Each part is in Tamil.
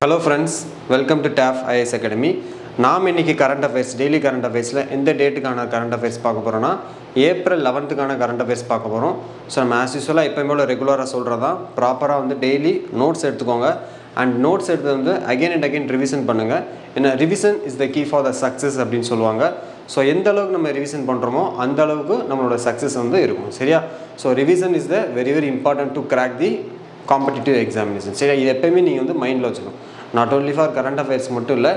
Hello friends, welcome to TAF IAS Academy. நாம் இன்னைக்கு current affairs, daily current affairsல எந்த டேட்டுக்கான current affairs பார்க்க போறோம்னா ஏப்ரல் 11க்கான current affairs பார்க்க போறோம். ஸோ நம்ம as usual எப்பவுமே போல ரெகுலராக சொல்கிறதா ப்ராப்பராக வந்து டெய்லி நோட்ஸ் எடுத்துக்கோங்க அண்ட் நோட்ஸ் எடுத்து வந்து அகைன் அண்ட் அகைன் ரிவிஷன் பண்ணுங்கள். ஏன்னா revision is the key for the success அப்படின்னு சொல்லுவாங்க. ஸோ எந்த அளவுக்கு நம்ம ரிவிஷன் பண்ணுறோமோ அந்த அளவுக்கு நம்மளோட சக்ஸஸ் வந்து இருக்கும். சரியா? So revision is the very very important to crack the competitive examination. சரியா? இது எப்போயுமே நீங்கள் வந்து மைண்டில் வச்சுக்கணும். Not only for current affairs மட்டும் இல்லை,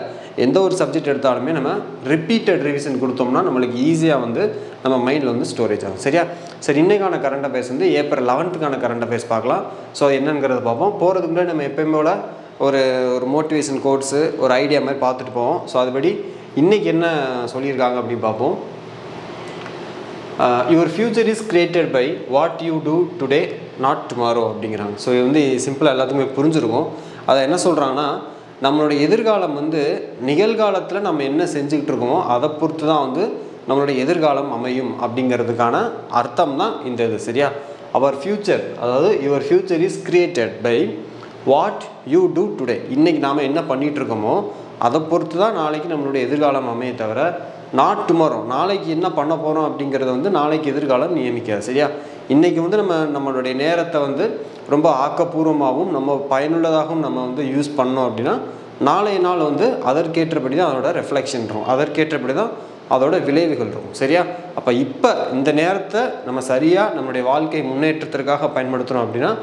எந்த ஒரு சப்ஜெக்ட் எடுத்தாலுமே நம்ம ரிப்பீட்டட் ரிவிஷன் கொடுத்தோம்னா நம்மளுக்கு ஈஸியாக வந்து நம்ம மைண்டில் வந்து ஸ்டோரேஜ் ஆகும். சரியா? சரி, இன்றைக்கான கரண்ட் அஃபேர்ஸ் வந்து ஏப்ரல் 11க்கான கரண்ட் அஃபேர்ஸ் பார்க்கலாம். ஸோ என்னங்கிறத பார்ப்போம். போகிறதுக்கு முன்னாடி நம்ம எப்போயுமே போல ஒரு மோட்டிவேஷன் கோட்ஸு ஒரு ஐடியா மாதிரி பார்த்துட்டு போவோம். ஸோ அதுபடி இன்றைக்கி என்ன சொல்லியிருக்காங்க அப்படின்னு பார்ப்போம். Your future is created by what you do today not tomorrow அப்படிங்கிறாங்க. ஸோ இது வந்து சிம்பிளாக எல்லாத்துக்குமே புரிஞ்சிருக்கும். அதை என்ன சொல்கிறாங்கன்னா, நம்மளுடைய எதிர்காலம் வந்து நிகழ்காலத்தில் நம்ம என்ன செஞ்சுக்கிட்டு இருக்கோமோ அதை பொறுத்து தான் வந்து நம்மளுடைய எதிர்காலம் அமையும் அப்படிங்கிறதுக்கான அர்த்தம் தான் இந்த இது. சரியா? அவர் ஃப்யூச்சர், அதாவது your future is created by what you do today. இன்றைக்கி நாம் என்ன பண்ணிகிட்டு இருக்கோமோ அதை பொறுத்து தான் நாளைக்கு நம்மளுடைய எதிர்காலம் அமைய தவிர நாட் டுமாரோ, நாளைக்கு என்ன பண்ண போகிறோம் அப்படிங்கிறத வந்து நாளைக்கு எதிர்காலம் நியமிக்காது. சரியா? இன்றைக்கி வந்து நம்மளுடைய நேரத்தை வந்து ரொம்ப ஆக்கப்பூர்வமாகவும் நம்ம பயனுள்ளதாகவும் நம்ம வந்து யூஸ் பண்ணோம் அப்படின்னா நாளைய நாள் வந்து அதற்கேற்றபடி தான் அதோட ரெஃப்ளெக்ஷன் இருக்கும், அதற்கேற்றபடி தான் அதோட விளைவுகள் இருக்கும். சரியா? அப்போ இப்போ இந்த நேரத்தை நம்ம சரியாக நம்மளுடைய வாழ்க்கை முன்னேற்றத்திற்காக பயன்படுத்துகிறோம் அப்படின்னா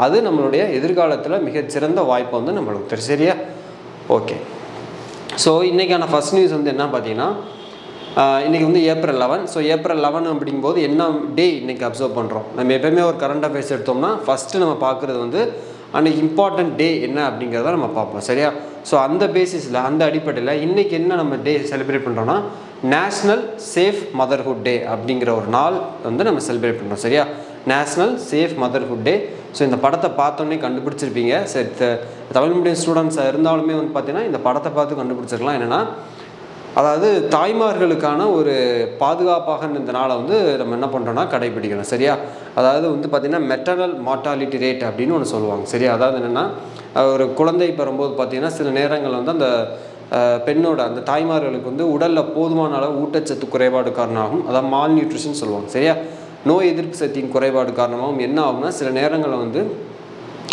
அது நம்மளுடைய எதிர்காலத்தில் மிகச்சிறந்த வாய்ப்பை வந்து நம்மளுக்கு தரும். சரியா? ஓகே. ஸோ இன்றைக்கான ஃபஸ்ட் நியூஸ் வந்து என்ன பார்த்தீங்கன்னா, இன்றைக்கி வந்து ஏப்ரல் 11. ஸோ ஏப்ரல் 11 அப்படிங்கும்போது என்ன டே இன்றைக்கி அப்சர்வ் பண்ணுறோம். நம்ம எப்போயுமே ஒரு கரண்ட் அஃபேர்ஸ் எடுத்தோம்னா ஃபஸ்ட்டு நம்ம பார்க்குறது வந்து அன்றைக்கி இம்பார்ட்டன்ட் டே என்ன அப்படிங்கிறத நம்ம பார்ப்போம். சரியா? ஸோ அந்த பேசிஸில் அந்த அடிப்படையில் இன்றைக்கி என்ன நம்ம டே செலிப்ரேட் பண்ணுறோன்னா நேஷ்னல் சேஃப் மதர்ஹுட் டே அப்படிங்கிற ஒரு நாள் வந்து நம்ம செலிப்ரேட் பண்ணுறோம். சரியா? நேஷ்னல் சேஃப் மதர்ஹுட் டே. ஸோ இந்த படத்தை பார்த்தோன்னே கண்டுபிடிச்சிருப்பீங்க. சரி, தமிழ் மீடியம் ஸ்டூடெண்ட்ஸாக இருந்தாலுமே வந்து பார்த்திங்கன்னா இந்த படத்தை பார்த்து கண்டுபிடிச்சிருக்கலாம். என்னென்னா, அதாவது தாய்மார்களுக்கான ஒரு பாதுகாப்பாக இந்த நாளை வந்து நம்ம என்ன பண்ணுறோன்னா கடைபிடிக்கணும். சரியா? அதாவது வந்து பார்த்திங்கன்னா மெட்டர்னல் மார்ட்டாலிட்டி ரேட் அப்படின்னு ஒன்று சொல்லுவாங்க. சரியா? அதாவது என்னென்னா, ஒரு குழந்தை பெறும்போது பார்த்திங்கன்னா சில நேரங்கள் வந்து அந்த பெண்ணோட அந்த தாய்மார்களுக்கு வந்து உடலில் போதுமான அளவு ஊட்டச்சத்து குறைபாடு காரணமாகும், அதாவது மால் நியூட்ரிஷன் சொல்லுவாங்க. சரியா? நோய் எதிர்ப்பு சக்தியின் குறைபாடு காரணமாகவும் என்ன ஆகும்னா சில நேரங்களில் வந்து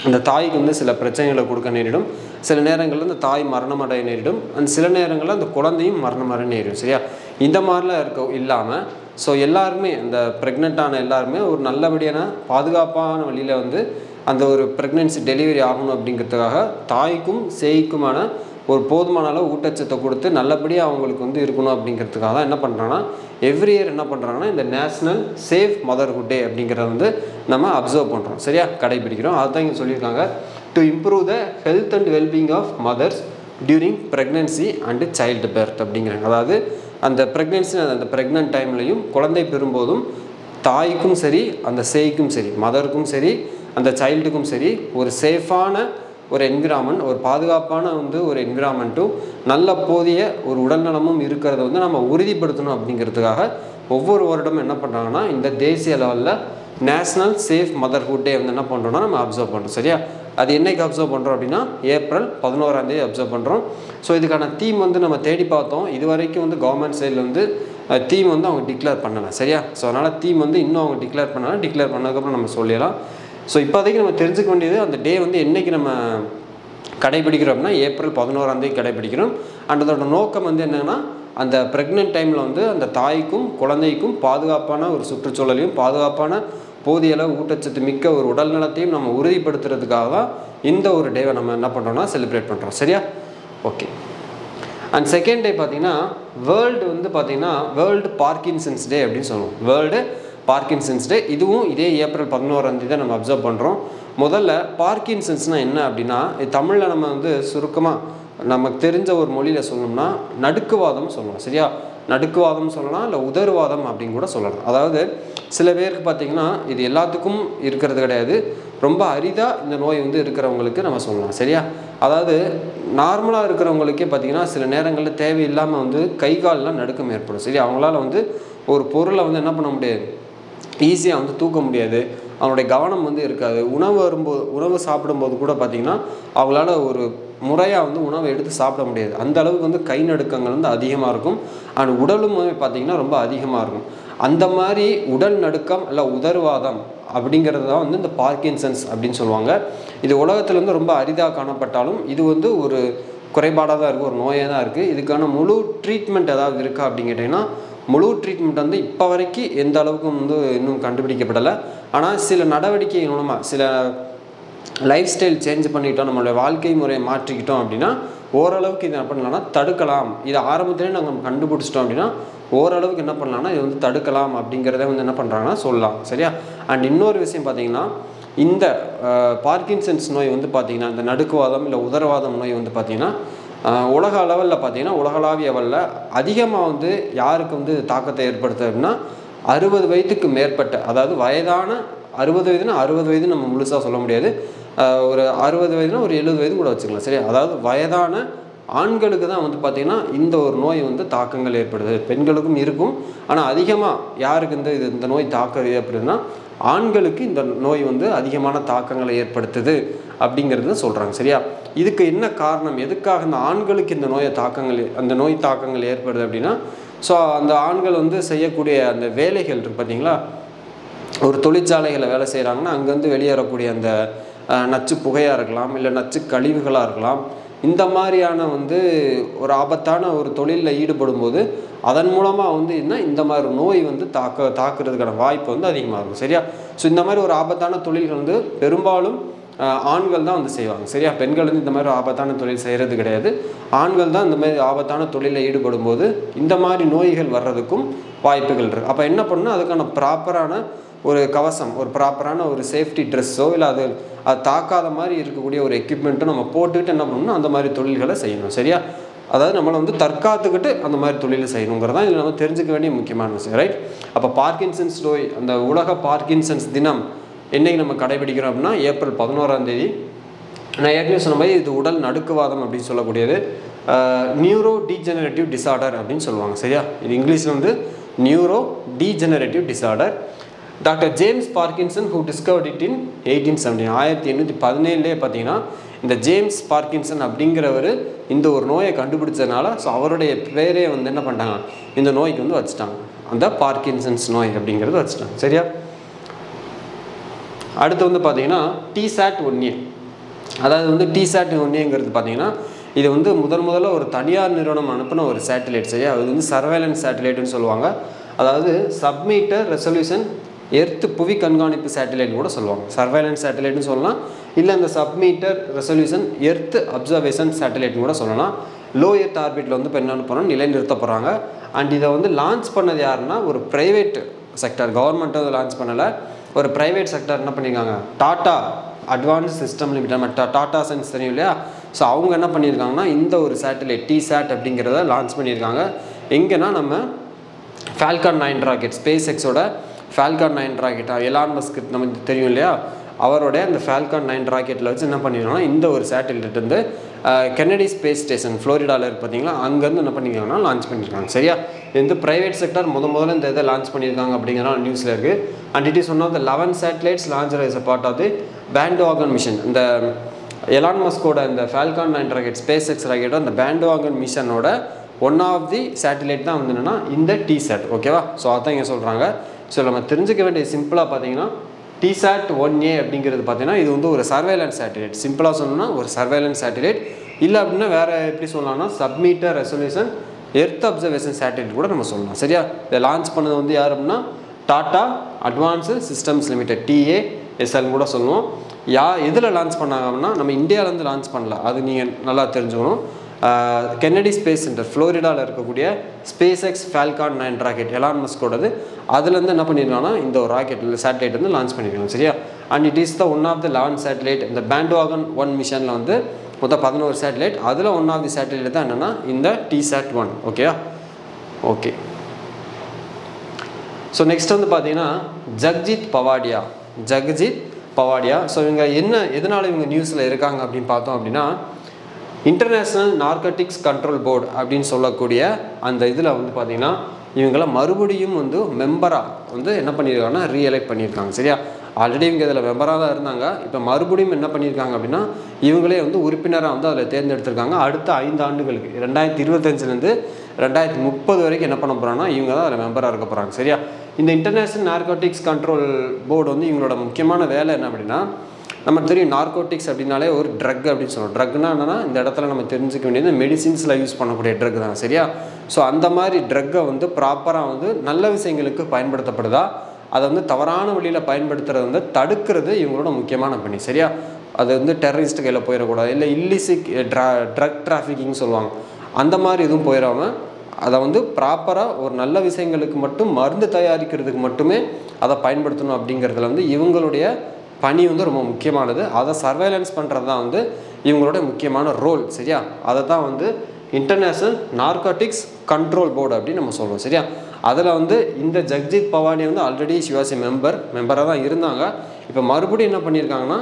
அந்த தாய்க்கு வந்து சில பிரச்சனைகளை கொடுக்க நேரிடும், சில நேரங்களில் அந்த தாய் மரணமடைய நேரிடும், அண்ட் சில நேரங்களில் அந்த குழந்தையும் மரணமடைய நேரிடும். சரியா? இந்த மாதிரிலாம் இல்லாமல் ஸோ எல்லாருமே அந்த ப்ரெக்னெண்ட்டான எல்லாருமே ஒரு நல்லபடியான பாதுகாப்பான வழியில் வந்து அந்த ஒரு ப்ரெக்னென்சி டெலிவரி ஆகணும் அப்படிங்கிறதுக்காக தாய்க்கும் சேய்க்குமான ஒரு போதுமான அளவு ஊட்டச்சத்தை கொடுத்து நல்லபடியாக அவங்களுக்கு வந்து இருக்கணும் அப்படிங்கிறதுக்காக தான் என்ன பண்ணுறாங்கன்னா எவ்ரி இயர் என்ன பண்ணுறாங்கன்னா இந்த நேஷ்னல் சேஃப் மதர்ஹுட் டே அப்படிங்கிறத வந்து நம்ம அப்சர்வ் பண்ணுறோம். சரியா? கடைபிடிக்கிறோம். அதுதான் இங்கே சொல்லியிருக்காங்க. To improve the health and wellbeing of mothers during pregnancy and child birth அப்படிங்கிறாங்க. அதாவது அந்த ப்ரெக்னென்சி அந்த ப்ரெக்னென்ட் டைம்லையும் குழந்தை பெறும்போதும் தாய்க்கும் சரி அந்த சேய்க்கும் சரி மதருக்கும் சரி அந்த சைல்டுக்கும் சரி ஒரு சேஃபான ஒரு என்விரான்மெண்ட், ஒரு பாதுகாப்பான வந்து ஒரு என்விரான்மெண்ட்டும் நல்ல போதிய ஒரு உடல்நலமும் இருக்கிறத வந்து நம்ம உறுதிப்படுத்தணும் அப்படிங்கிறதுக்காக ஒவ்வொரு வருடமும் என்ன பண்ணுறாங்கன்னா இந்த தேசிய லெவலில் நேஷ்னல் சேஃப் மதர்ஹுட் டே வந்து என்ன பண்ணுறோன்னா நம்ம அப்சர்வ் பண்ணுறோம். சரியா? அது என்றைக்கு அப்சர்வ் பண்ணுறோம் அப்படின்னா ஏப்ரல் 11 அப்சர்வ் பண்ணுறோம். ஸோ இதுக்கான தீம் வந்து நம்ம தேடி பார்த்தோம். இது வரைக்கும் வந்து கவர்மெண்ட் சைடில் வந்து தீம் வந்து அவங்க டிக்ளேர் பண்ணலை. சரியா? ஸோ அதனால் தீம் வந்து இன்னும் அவங்க டிக்ளேர் பண்ணதுக்கப்புறம் நம்ம சொல்லிடலாம். ஸோ இப்போதைக்கு நம்ம தெரிஞ்சுக்க வேண்டியது அந்த டே வந்து என்றைக்கு நம்ம கடைபிடிக்கிறோம் அப்படின்னா ஏப்ரல் 11 கடைபிடிக்கிறோம். அண்ட் அதோட நோக்கம் வந்து என்னென்னா அந்த ப்ரெக்னென்ட் டைமில் வந்து அந்த தாய்க்கும் குழந்தைக்கும் பாதுகாப்பான ஒரு சுற்றுச்சூழலையும் பாதுகாப்பான போதிய அளவு ஊட்டச்சத்து மிக்க ஒரு உடல் நலத்தையும் நம்ம உறுதிப்படுத்துறதுக்காக தான் இந்த ஒரு டேவை நம்ம என்ன பண்ணுறோம்னா செலிப்ரேட் பண்ணுறோம். சரியா? ஓகே. அண்ட் செகண்ட் டே பார்த்திங்கன்னா வேர்ல்டு வந்து பார்த்திங்கன்னா வேர்ல்டு பார்க்கின்சன்ஸ் டே அப்படின்னு சொல்லுவோம். வேர்ல்டு பார்க்கின்சன்ஸ் டே. இதுவும் இதே ஏப்ரல் 11 தான் நம்ம அப்சர்வ் பண்ணுறோம். முதல்ல பார்க்கின்சன்ஸ்னால் என்ன அப்படின்னா தமிழில் நம்ம வந்து சுருக்கமாக நமக்கு தெரிஞ்ச ஒரு மொழியில் சொல்லணும்னா நடுக்குவாதம் சொல்லணும். சரியா? நடுக்குவாதம் சொல்லலாம், இல்லை உதறுவாதம் அப்படின்னு கூட சொல்லலாம். அதாவது சில பேருக்கு பார்த்திங்கன்னா இது எல்லாத்துக்கும் இருக்கிறது கிடையாது, ரொம்ப அரிதாக இந்த நோய் வந்து இருக்கிறவங்களுக்கு நம்ம சொல்லலாம். சரியா? அதாவது நார்மலாக இருக்கிறவங்களுக்கே பார்த்திங்கன்னா சில நேரங்களில் தேவையில்லாமல் வந்து கை கால்லாம் நடுக்கம் ஏற்படும். சரி, அவங்களால வந்து ஒரு பொருளை வந்து என்ன பண்ண முடியாது, ஈஸியாக வந்து தூக்க முடியாது, அவங்களுடைய கவனம் வந்து இருக்காது. உணவு சாப்பிடும்போது கூட பார்த்திங்கன்னா அவங்களால ஒரு முறையாக வந்து உணவை எடுத்து சாப்பிட முடியாது. அந்த அளவுக்கு வந்து கை நடுக்கங்கள் வந்து அதிகமாக இருக்கும். அண்ட் உடலும் பார்த்திங்கன்னா ரொம்ப அதிகமாக இருக்கும். அந்த மாதிரி உடல் நடுக்கம் இல்லை உதர்வாதம் அப்படிங்கிறது தான் வந்து இந்த பார்க்கின்சன்ஸ் அப்படின்னு சொல்லுவாங்க. இது உலகத்தில் வந்து ரொம்ப அரிதாக காணப்பட்டாலும் இது வந்து ஒரு குறைபாடாக தான் இருக்குது, ஒரு நோயாக தான் இருக்குது. இதுக்கான முழு ட்ரீட்மெண்ட் ஏதாவது இருக்கா அப்படின்னு கேட்டிங்கன்னா முழு ட்ரீட்மெண்ட் வந்து இப்போ வரைக்கும் எந்த அளவுக்கு வந்து இன்னும் கண்டுபிடிக்கப்படலை. ஆனால் சில நடவடிக்கை மூலமாக சில லைஃப் ஸ்டைல் சேஞ்ச் பண்ணிக்கிட்டோம், நம்மளுடைய வாழ்க்கை முறையை மாற்றிக்கிட்டோம் அப்படின்னா ஓரளவுக்கு இது என்ன பண்ணலாம்னா தடுக்கலாம். இதை ஆரம்பத்திலே நாங்கள் கண்டுபிடிச்சிட்டோம் அப்படின்னா ஓரளவுக்கு என்ன பண்ணலாம்னா இது வந்து தடுக்கலாம் அப்படிங்கிறத வந்து என்ன பண்ணுறாங்கன்னா சொல்லலாம். சரியா? அண்ட் இன்னொரு விஷயம் பார்த்திங்கன்னா இந்த பார்க்கின்சன்ஸ் நோய் வந்து பார்த்திங்கன்னா இந்த நடுக்குவாதம் இல்லை உதரவாதம் நோய் வந்து பார்த்திங்கன்னா உலக அளவில் பார்த்திங்கன்னா உலகளாவிய அளவில் அதிகமாக வந்து யாருக்கு வந்து தாக்கத்தை ஏற்படுத்துது அப்படின்னா 60 வயதுக்கு மேற்பட்ட, அதாவது வயதான 60 வயதுனா 60 வயது நம்ம முழுசாக சொல்ல முடியாது, ஒரு 60 வயதுனா ஒரு 70 வயது கூட வச்சுக்கலாம். சரியா? அதாவது வயதான ஆண்களுக்கு தான் வந்து பார்த்திங்கன்னா இந்த ஒரு நோய் வந்து தாக்கங்கள் ஏற்படுது. பெண்களுக்கும் இருக்கும், ஆனால் அதிகமாக யாருக்கு இந்த நோய் தாக்கம் ஏற்படுதுன்னா ஆண்களுக்கு இந்த நோய் வந்து அதிகமான தாக்கங்களை ஏற்படுத்துது அப்படிங்கிறது சொல்கிறாங்க. சரியா? இதுக்கு என்ன காரணம், எதுக்காக இந்த ஆண்களுக்கு இந்த நோய் தாக்கங்கள் ஏற்படுது அப்படின்னா ஸோ அந்த ஆண்கள் வந்து செய்யக்கூடிய அந்த வேலைகள் இருக்குது பார்த்தீங்களா, ஒரு தொழிற்சாலைகளை வேலை செய்கிறாங்கன்னா அங்கேருந்து வெளியேறக்கூடிய அந்த நச்சு புகையாக இருக்கலாம், இல்லை நச்சு கழிவுகளாக இருக்கலாம். இந்த மாதிரியான வந்து ஒரு ஆபத்தான ஒரு தொழிலில் ஈடுபடும் போது அதன் மூலமாக வந்து என்ன இந்த மாதிரி நோய் வந்து தாக்குறதுக்கான வாய்ப்பு வந்து அதிகமாக இருக்கும். சரியா? ஸோ இந்த மாதிரி ஒரு ஆபத்தான தொழில்கள் வந்து பெரும்பாலும் ஆண்கள் தான் வந்து செய்வாங்க. சரியா? பெண்கள் வந்து இந்த மாதிரி ஆபத்தான தொழில் செய்கிறது கிடையாது. ஆண்கள் தான் இந்த மாதிரி ஆபத்தான தொழிலில் ஈடுபடும் போது இந்த மாதிரி நோய்கள் வர்றதுக்கும் வாய்ப்புகள் இருக்குது. அப்போ என்ன பண்ணணும், அதுக்கான ப்ராப்பரான ஒரு கவசம், ஒரு ப்ராப்பரான ஒரு சேஃப்டி ட்ரெஸ்ஸோ இல்லை அது தாக்காத மாதிரி இருக்கக்கூடிய ஒரு எக்யூப்மெண்ட்டோ நம்ம போட்டுக்கிட்டு என்ன பண்ணணும்னா அந்த மாதிரி தொழில்களை செய்யணும். சரியா? அதாவது நம்மளை வந்து தற்காத்துக்கிட்டு அந்த மாதிரி தொழிலை செய்யணுங்கிறது தான் இதில் நம்ம தெரிஞ்சுக்க வேண்டிய முக்கியமான விஷயம். ரைட்? அப்போ பார்க்கின்சன்ஸ் நோய், அந்த உலக பார்க்கின்சன்ஸ் தினம் என்றைக்கு நம்ம கடைபிடிக்கிறோம் அப்படின்னா ஏப்ரல் 11ஆம் தேதி. நான் ஏற்கனவே சொன்ன மாதிரி இது உடல் நடுக்குவாதம் அப்படின்னு சொல்லக்கூடியது நியூரோ டீஜெனரேட்டிவ் டிசார்டர் அப்படின்னு சொல்லுவாங்க. சரியா? இது இங்கிலீஷில் வந்து neuro degenerative disorder. Doctor James Parkinson who discovered it in 1817, 1817 பார்த்தீங்கன்னா இந்த ஜேம்ஸ் பார்க்கின்சன் அப்படிங்கிறவர் இந்த ஒரு நோயை கண்டுபிடிச்சதுனால ஸோ அவருடைய பேரே வந்து என்ன பண்ணிட்டாங்க, இந்த நோய்க்கு வந்து வச்சுட்டாங்க, அந்த பார்க்கின்சன்ஸ் நோய் அப்படிங்கிறது வச்சுட்டாங்க. சரியா? அடுத்து வந்து பார்த்தீங்கன்னா TSAT-1A, அதாவது வந்து TSAT-1Aங்கிறது பார்த்தீங்கன்னா இது வந்து முதல்ல ஒரு தனியார் நிறுவனம் அனுப்பின ஒரு சேட்டலைட். சரியா? அது வந்து சர்வேலன்ஸ் சேட்டலைட்னு சொல்லுவாங்க. அதாவது சப்மீட்டர் ரெசல்யூஷன் எர்த் புவி கண்காணிப்பு சேட்டலைட்னு கூட சொல்லுவாங்க. சர்வேலன்ஸ் சேட்டலைட்னு சொல்லலாம், இல்லை இந்த சப்மீட்டர் ரெசல்யூஷன் எர்த் அப்சர்வேஷன் சேட்டலைட்னு கூட சொல்லலாம். லோ எர்த் ஆர்பிட்டில் வந்து இப்போ என்ன பண்ணணும், நிலைநிறுத்த போகிறாங்க. அண்ட் இதை வந்து லான்ச் பண்ணது யாருன்னா ஒரு ப்ரைவேட் செக்டர், கவர்மெண்ட்டு அதை லான்ச் பண்ணலை, ஒரு ப்ரைவேட் செக்டர் என்ன பண்ணியிருக்காங்க, tata advance system limited, tata sons தெரியும் இல்லையா, ஸோ அவங்க என்ன பண்ணியிருக்காங்கன்னா இந்த ஒரு சேட்டலைட் TSAT அப்படிங்கிறத லான்ச் பண்ணியிருக்காங்க. எங்கன்னா நம்ம ஃபால்கான் 9 ராக்கெட், ஸ்பேஸ் எக்ஸோட ஃபால்கான் 9 ராக்கெட், எலான் மஸ்க் நமக்கு தெரியும் இல்லையா, அவருடைய அந்த ஃபால்கான் 9 ராக்கெட்டில் வச்சு என்ன பண்ணியிருக்காங்கன்னா இந்த ஒரு சேட்டலைட் வந்து கென்னடி ஸ்பேஸ் ஸ்டேஷன் ஃப்ளோரிடாவில் இருக்குது பார்த்தீங்களா, அங்கேருந்து என்ன பண்ணியிருக்காங்கன்னா லான்ச் பண்ணியிருக்காங்க. சரியா? இது வந்து ப்ரைவேட் செக்டர் முதல்ல இந்த இதை லான்ச் பண்ணியிருக்காங்க அப்படிங்கிறனால நியூஸில் இருக்குது. And it is one of the 11 satellites launch as a part of the bandwagon mission. இந்த எலான் மஸ்கோட இந்த ஃபால்கான் 9 ராக்கெட், ஸ்பேஸ் எக்ஸ் ராக்கெட்டோ அந்த பேண்ட்வாகன் மிஷனோட ஒன் ஆஃப் தி சேட்டலைட் தான் வந்து என்னென்னா இந்த TSAT. ஓகேவா? ஸோ அதான் இங்கே சொல்கிறாங்க. ஸோ நம்ம தெரிஞ்சுக்க வேண்டிய சிம்பிளாக பார்த்தீங்கன்னா TSAT-1A அப்படிங்கிறது பார்த்தீங்கன்னா இது வந்து ஒரு சர்வேலன்ஸ் சேட்டலைட். சிம்பிளாக சொல்லணும்னா ஒரு சர்வேலன்ஸ் சேட்டலைட், இல்லை அப்படின்னா வேறு எப்படி சொல்லலாம்னா submeter resolution earth observation satellite கூட நம்ம சொல்லலாம். சரியா? இதை லான்ச் பண்ணது வந்து யார் அப்படின்னா tata advance systems limited, TASL கூட சொல்லுவோம். எதில் லான்ச் பண்ணாங்க அப்படின்னா நம்ம இந்தியாவிலேருந்து லான்ச் பண்ணல, அது நீங்கள் நல்லா தெரிஞ்சுக்கணும். கென்னடி ஸ்பேஸ் சென்டர் ஃப்ளோரிடாவில் இருக்கக்கூடிய space X Falcon 9 rocket Elon மஸ்கோடது, அதுலேருந்து என்ன பண்ணியிருக்காங்கன்னா இந்த ஒரு ராக்கெட் சேட்டலைட் வந்து லான்ச் பண்ணியிருக்காங்க. சரியா? And it is the one of the launch satellite. இந்த பேண்ட்வாகன் 1 மிஷனில் வந்து மொத்தம் 11 சேட்டலைட், அதில் ஒன் ஆஃப் தி சேட்டலைட் தான் என்னென்னா இந்த TSAT-1. ஓகேயா? ஓகே. ஸோ நெக்ஸ்ட் வந்து பார்த்தீங்கன்னா ஜக்ஜித் பவாடியா. ஸோ இவங்க எதனால் இவங்க நியூஸில் இருக்காங்க அப்படின்னு பார்த்தோம் அப்படின்னா இன்டர்நேஷ்னல் நார்கட்டிக்ஸ் கண்ட்ரோல் போர்டு அப்படின்னு சொல்லக்கூடிய அந்த இதில் வந்து பார்த்திங்கன்னா இவங்களை மறுபடியும் வந்து மெம்பராக வந்து என்ன பண்ணியிருக்காங்கன்னா ரீஎலெக்ட் பண்ணியிருக்காங்க. சரியா? ஆல்ரெடி இவங்க இதில் மெம்பராக தான் இருந்தாங்க. இப்போ மறுபடியும் என்ன பண்ணியிருக்காங்க அப்படின்னா இவங்களே வந்து உறுப்பினராக வந்து அதில் தேர்ந்தெடுத்திருக்காங்க. அடுத்த 5 ஆண்டுகளுக்கு 2025லேருந்து 2030 வரைக்கும் என்ன பண்ண போகிறாங்கன்னா இவங்க தான் அதில் மெம்பராக இருக்க போகிறாங்க. சரியா? இந்த இன்டர்நேஷ்னல் நார்கோட்டிக்ஸ் கண்ட்ரோல் போர்டு வந்து இவங்களோட முக்கியமான வேலை என்ன அப்படின்னா, நம்ம தெரியும் நார்கோட்டிக்ஸ் அப்படின்னாலே ஒரு ட்ரக் அப்படின்னு சொல்லுவோம். ட்ரக்னா என்னன்னா இந்த இடத்துல நம்ம தெரிஞ்சுக்க வேண்டியது மெடிசின்ஸில் யூஸ் பண்ணக்கூடிய ட்ரக் தான். சரியா? ஸோ அந்த மாதிரி ட்ரக்கை வந்து ப்ராப்பராக வந்து நல்ல விஷயங்களுக்கு பயன்படுத்தப்படுதா, அதை வந்து தவறான வழியில் பயன்படுத்துறது வந்து தடுக்கிறது இவங்களோட முக்கியமான பணி. சரியா? அது வந்து டெரரிஸ்ட் கையில் போயிடக்கூடாது, இல்லை இல்லிசிக் ட்ரக் டிராஃபிக்கிங் சொல்லுவாங்க, அந்த மாதிரி எதுவும் போயிடாமல் அதை வந்து ப்ராப்பராக ஒரு நல்ல விஷயங்களுக்கு மட்டும் மருந்து தயாரிக்கிறதுக்கு மட்டுமே அதை பயன்படுத்தணும் அப்படிங்கிறதுல வந்து இவங்களுடைய பணி வந்து ரொம்ப முக்கியமானது. அதை சர்வைலன்ஸ் பண்ணுறது தான் வந்து இவங்களோட முக்கியமான ரோல். சரியா? அதை தான் வந்து இன்டர்நேஷ்னல் நார்கோட்டிக்ஸ் கண்ட்ரோல் போர்டு அப்படின்னு நம்ம சொல்லுவோம். சரியா? அதில் வந்து இந்த ஜக்ஜித் பவானி வந்து ஆல்ரெடி ஷிவாசி மெம்பராக தான் இருந்தாங்க. இப்போ மறுபடியும் என்ன பண்ணியிருக்காங்கன்னா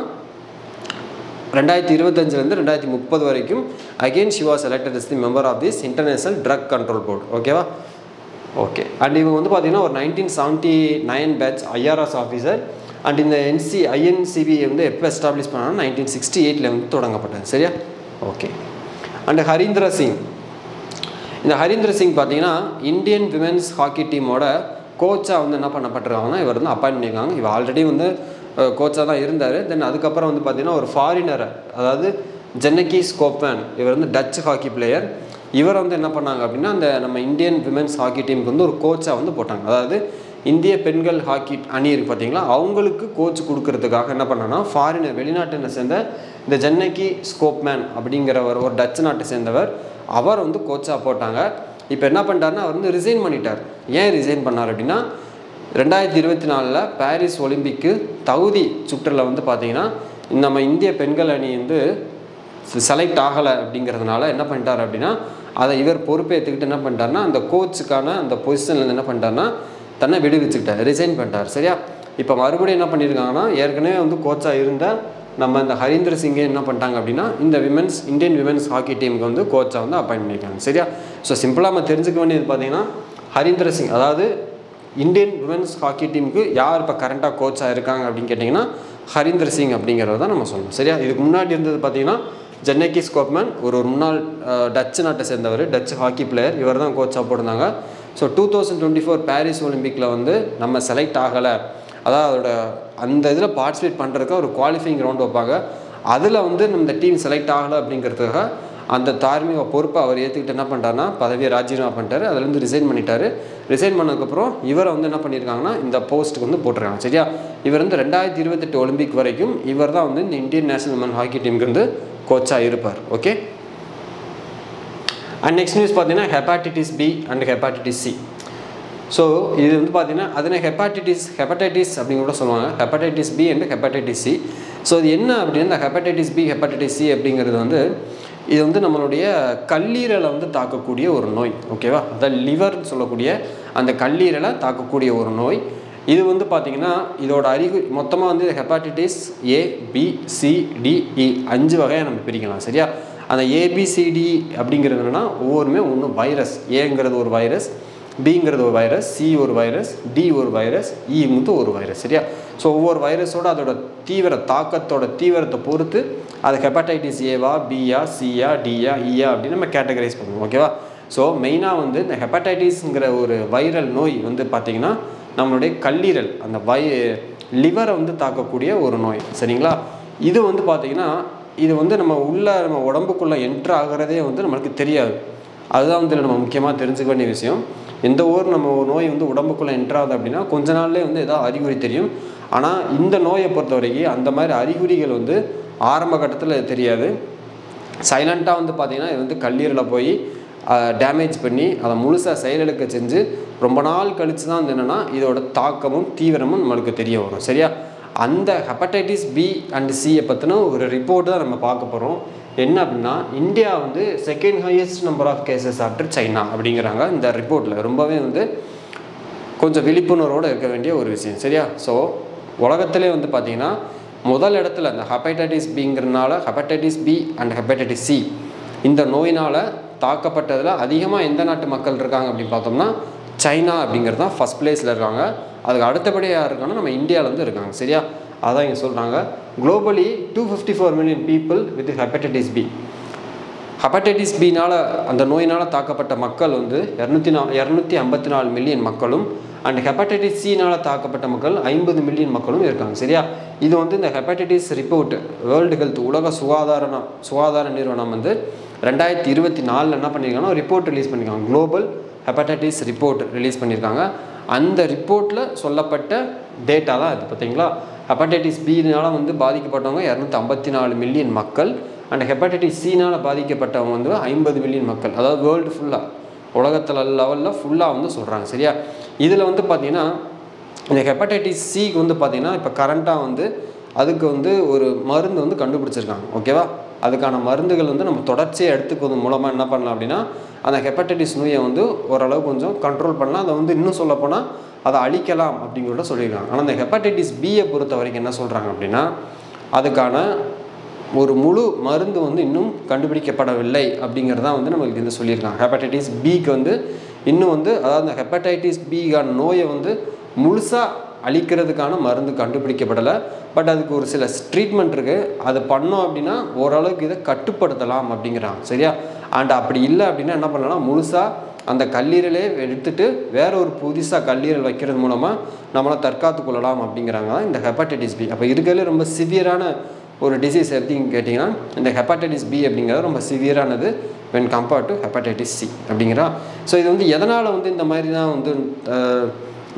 2025லேருந்து 2030 வரைக்கும் again she was elected as the member of this international drug control board. ஓகேவா? ஓகே. அண்ட் இவங்க வந்து பார்த்தீங்கன்னா ஒரு 1979 பேட்ச் ஐஆர்எஸ் ஆஃபீஸர். அண்ட் இந்த ஐஎன்சிபி வந்து எப்போ எஸ்டாப்ளிஷ் பண்ணாங்கன்னா 1968 வந்து தொடங்கப்பட்டது. சரியா? ஓகே. அண்ட் ஹரீந்திர சிங், இந்த ஹரீந்திர சிங் பார்த்தீங்கன்னா இந்தியன் விமென்ஸ் ஹாக்கி டீமோட கோச்சாக வந்து என்ன பண்ணப்பட்டிருக்காங்கன்னா இவர் வந்து அப்பாயின்ட் பண்ணியிருக்காங்க. இவர் ஆல்ரெடி வந்து கோச்சாக தான் இருந்தார். தென் அதுக்கப்புறம் வந்து பார்த்தீங்கன்னா ஒரு ஃபாரினரை, அதாவது ஜென்னகி ஸ்கோப்பன், இவர் வந்து டச் ஹாக்கி பிளேயர். இவர் வந்து என்ன பண்ணாங்க அப்படின்னா அந்த நம்ம இந்தியன் விமென்ஸ் ஹாக்கி டீமுக்கு வந்து ஒரு கோச்சாக வந்து போட்டாங்க. அதாவது இந்திய பெண்கள் ஹாக்கி அணி இருக்குது பார்த்தீங்களா, அவங்களுக்கு கோச் கொடுக்கறதுக்காக என்ன பண்ணாங்கன்னா ஃபாரினர் வெளிநாட்டினை சேர்ந்த இந்த ஜென்னகி ஸ்கோப்மேன் அப்படிங்கிறவர் ஒரு டச் நாட்டை சேர்ந்தவர், அவர் வந்து கோச்சாக போட்டாங்க. இப்போ என்ன பண்ணிட்டாருன்னா அவர் வந்து ரிசைன் பண்ணிட்டார். ஏன் ரிசைன் பண்ணார் அப்படின்னா 2024 பாரிஸ் ஒலிம்பிக்கு தகுதி சுற்றில் வந்து பார்த்திங்கன்னா நம்ம இந்திய பெண்கள் அணி வந்து செலக்ட் ஆகலை அப்படிங்கிறதுனால என்ன பண்ணிட்டார் அப்படின்னா அதை இவர் பொறுப்பேற்றுக்கிட்டு என்ன பண்ணிட்டாருன்னா அந்த கோச்சுக்கான அந்த பொசிஷன்லேருந்து என்ன பண்ணிட்டாருன்னா தன்னை விடுவிச்சுக்கிட்டார், ரிசைன் பண்ணிட்டார். சரியா? இப்போ மறுபடியும் என்ன பண்ணியிருக்காங்கன்னா ஏற்கனவே வந்து கோச்சாக இருந்த நம்ம இந்த ஹரீந்திர சிங்கை என்ன பண்ணிட்டாங்க அப்படின்னா இந்த இந்தியன் விமென்ஸ் ஹாக்கி டீமுக்கு வந்து கோச்சாக வந்து அப்பாயின்ட் பண்ணியிருக்காங்க. சரியா? ஸோ சிம்பிளாக நம்ம தெரிஞ்சுக்க வேண்டியது பார்த்தீங்கன்னா ஹரீந்திர சிங், அதாவது இந்தியன் விமென்ஸ் ஹாக்கி டீமுக்கு யார் இப்போ கரண்ட்டாக கோச்சாக இருக்காங்க அப்படின்னு கேட்டிங்கன்னா ஹரீந்திர சிங் அப்படிங்கிறத தான் நம்ம சொல்லணும். சரியா? இதுக்கு முன்னாடி இருந்தது பார்த்தீங்கன்னா ஜென்னகி ஸ்கோப்மேன், ஒரு முன்னாள் டச் நாட்டை சேர்ந்தவர், டச் ஹாக்கி பிளேயர், இவர் தான் கோச்சாக போட்டிருந்தாங்க. ஸோ 2024 பாரிஸ் ஒலிம்பிக்கில் வந்து நம்ம செலக்ட் ஆகலை, அதாவது அதோட அந்த இதில் பார்ட்டிசிபேட் பண்ணுறதுக்கு ஒரு குவாலிஃபைங் ரவுண்ட் வைப்பாங்க, அதில் வந்து நம்ம இந்த டீம் செலக்ட் ஆகலை அப்படிங்கிறதுக்காக அந்த தார்மீக பொறுப்பை அவர் ஏற்றுக்கிட்டு என்ன பண்ணுறாருன்னா பதவியை ராஜினாமா பண்ணிட்டார். அதுலேருந்து ரிசைன் பண்ணிட்டார். ரிசைன் பண்ணதுக்கப்புறம் இவரை வந்து என்ன பண்ணியிருக்காங்கன்னா இந்த போஸ்ட்டுக்கு வந்து போட்டிருக்காங்க. சரியா? இவர் வந்து 2028 ஒலிம்பிக் வரைக்கும் இவர் தான் வந்து இந்த இந்தியன் நேஷனல் விமன் ஹாக்கி டீமுக்கு வந்து கோச்சாக இருப்பார். ஓகே. அண்ட் நெக்ஸ்ட் நியூஸ் பார்த்தீங்கன்னா hepatitis B and hepatitis C. So இது வந்து பார்த்தீங்கன்னா அதனை ஹெப்படைட்டிஸ் அப்படின்னு கூட சொல்லுவாங்க, hepatitis B and hepatitis C. So இது என்ன அப்படின்னா இந்த ஹெப்படைட்டிஸ் பி ஹெப்படைட்டிஸ் சி அப்படிங்கிறது வந்து இது வந்து நம்மளுடைய கல்லீரலை வந்து தாக்கக்கூடிய ஒரு நோய். ஓகேவா? அதாவது லிவர்னு சொல்லக்கூடிய அந்த கல்லீரலை தாக்கக்கூடிய ஒரு நோய். இது வந்து பார்த்திங்கன்னா இதோட அறிகுறி மொத்தமாக வந்து ஹெப்பாட்டிட்டிஸ் ஏ பி சி டி இ 5 வகையாக நம்ம பிரிக்கலாம். சரியா? அந்த ஏபிசிடி அப்படிங்கிறது என்னென்னா ஒவ்வொருமே ஒன்று வைரஸ். ஏங்கிறது ஒரு வைரஸ், பிங்கிறது ஒரு வைரஸ், சி ஒரு வைரஸ், டி ஒரு வைரஸ், இ வந்து ஒரு வைரஸ். சரியா? ஸோ ஒவ்வொரு வைரஸோட அதோட தாக்கத்தோட தீவிரத்தை பொறுத்து அது ஹெப்படைட்டிஸ் ஏவா, பியா, சியா, டியா, இயா அப்படின்னு நம்ம கேட்டகரைஸ் பண்ணுவோம். ஓகேவா? ஸோ மெயினாக வந்து இந்த ஹெப்படைட்டிஸ்ங்கிற ஒரு வைரல் நோய் வந்து பார்த்திங்கன்னா நம்மளுடைய கல்லீரல் அந்த லிவரை வந்து தாக்கக்கூடிய ஒரு நோய். சரிங்களா? இது வந்து பார்த்திங்கன்னா இது வந்து நம்ம உடம்புக்குள்ளே என்ட்ரு ஆகிறதே வந்து நம்மளுக்கு தெரியாது. அதுதான் வந்து நம்ம முக்கியமாக தெரிஞ்சுக்க வேண்டிய விஷயம். எந்த நம்ம நோய் வந்து உடம்புக்குள்ளே என்ட்ராது அப்படின்னா கொஞ்ச நாள்லேயே வந்து ஏதாவது அறிகுறி தெரியும். ஆனால் இந்த நோயை பொறுத்த வரைக்கும் அந்த மாதிரி அறிகுறிகள் வந்து ஆரம்ப கட்டத்தில் தெரியாது. சைலண்ட்டாக வந்து பார்த்திங்கன்னா இது வந்து கல்லீரலை போய் டேமேஜ் பண்ணி அதை முழுசாக செயலிழக்க செஞ்சு ரொம்ப நாள் கழித்து தான் என்னென்னா இதோட தாக்கமும் தீவிரமும் நம்மளுக்கு தெரிய வரும். சரியா? அந்த ஹெப்படைட்டிஸ் பி அண்ட் சியை பற்றின ஒரு ரிப்போர்ட் தான் நம்ம பார்க்க போகிறோம். என்ன அப்படின்னா இந்தியா வந்து second highest number of cases after China அப்படிங்கிறாங்க இந்த ரிப்போர்ட்டில். ரொம்பவே வந்து கொஞ்சம் விழிப்புணர்வோடு இருக்க வேண்டிய ஒரு விஷயம். சரியா? ஸோ உலகத்திலே வந்து பார்த்திங்கன்னா முதல் இடத்துல இந்த ஹெப்படைட்டிஸ் பிங்கிறதுனால hepatitis B and hepatitis C இந்த நோயினால் தாக்கப்பட்டதில் அதிகமாக எந்த நாட்டு மக்கள் இருக்காங்க அப்படின்னு பார்த்தோம்னா சைனா அப்படிங்கிறது தான் ஃபஸ்ட் பிளேஸில் இருக்காங்க. அதுக்கு அடுத்தபடியாக யார் இருக்காங்கன்னா நம்ம இந்தியாவில் வந்து இருக்காங்க. சரியா, அதான் இங்கே சொல்கிறாங்க. Globally 254 million people with hepatitis B. Hepatitis பினால் அந்த நோயினால் தாக்கப்பட்ட மக்கள் வந்து 254 மில்லியன் மக்களும், அண்ட் ஹெப்படைட்டிஸ் சினால் தாக்கப்பட்ட மக்கள் 50 மில்லியன் மக்களும் இருக்காங்க. சரியா, இது வந்து இந்த ஹெப்படைட்டிஸ் ரிப்போர்ட் வேர்ல்டு ஹெல்த் உலக சுகாதார நிறுவனம் வந்து 2024 என்ன பண்ணியிருக்காங்கன்னா ஒரு ரிப்போர்ட் ரிலீஸ் பண்ணியிருக்காங்க. குளோபல் ஹெப்படைட்டிஸ் ரிப்போர்ட் ரிலீஸ் பண்ணியிருக்காங்க. அந்த ரிப்போர்ட்டில் சொல்லப்பட்ட டேட்டா தான் இது. பார்த்தீங்களா, ஹெப்படைட்டிஸ் பினால் வந்து பாதிக்கப்பட்டவங்க 254 மில்லியன் மக்கள், அண்ட் ஹெப்படைட்டிஸ் சினால் பாதிக்கப்பட்டவங்க வந்து 50 மில்லியன் மக்கள். அதாவது வேர்ல்டு ஃபுல்லாக, உலகத்தில் லெவலில் ஃபுல்லாக வந்து சொல்கிறாங்க. சரியா, இதில் வந்து பார்த்திங்கன்னா இந்த ஹெப்படைட்டிஸ் சிக்கு வந்து பார்த்திங்கன்னா இப்போ கரண்ட்டாக வந்து அதுக்கு வந்து ஒரு மருந்து வந்து கண்டுபிடிச்சிருக்காங்க. ஓகேவா, அதுக்கான மருந்துகள் வந்து நம்ம தொடர்ச்சியாக எடுத்துக்கிறது மூலமாக என்ன பண்ணலாம் அப்படின்னா அந்த ஹெப்படைட்டிஸ் நோயை வந்து ஓரளவு கொஞ்சம் கண்ட்ரோல் பண்ணலாம். அதை வந்து இன்னும் சொல்லப்போனால் அதை அழிக்கலாம் அப்படிங்கிறத சொல்லியிருக்காங்க. ஆனால் இந்த ஹெப்படைட்டிஸ் பியை பொறுத்த வரைக்கும் என்ன சொல்கிறாங்க அப்படின்னா அதுக்கான ஒரு முழு மருந்து வந்து இன்னும் கண்டுபிடிக்கப்படவில்லை அப்படிங்கிறதான் வந்து நம்மளுக்கு வந்து சொல்லியிருக்காங்க. ஹெப்படைட்டிஸ் பிக்கு வந்து இன்னும் வந்து அதாவது அந்த ஹெப்படைட்டிஸ் பிக்கான நோயை வந்து முழுசாக அழிக்கிறதுக்கான மருந்து கண்டுபிடிக்கப்படலை. பட் அதுக்கு ஒரு சில ட்ரீட்மெண்ட் இருக்குது, அது பண்ணோம் அப்படின்னா ஓரளவுக்கு இதை கட்டுப்படுத்தலாம் அப்படிங்கிறாங்க. சரியா, அண்ட் அப்படி இல்லை அப்படின்னா என்ன பண்ணலாம், முழுசாக அந்த கல்லீரலே எடுத்துகிட்டு வேற ஒரு புதுசாக கல்லீரல் வைக்கிறது மூலமாக நம்மளை தற்காத்து கொள்ளலாம் அப்படிங்கிறாங்க இந்த ஹெப்படைட்டிஸ் பி. அப்போ இருக்கிறதுல ரொம்ப சிவியரான ஒரு டிசீஸ் எப்படின்னு கேட்டிங்கன்னா இந்த ஹெப்படைட்டிஸ் பி அப்படிங்கிறது ரொம்ப சிவியரானது when compared to hepatitis C அப்படிங்கிறா. ஸோ இது வந்து எதனால் வந்து இந்த மாதிரி தான் வந்து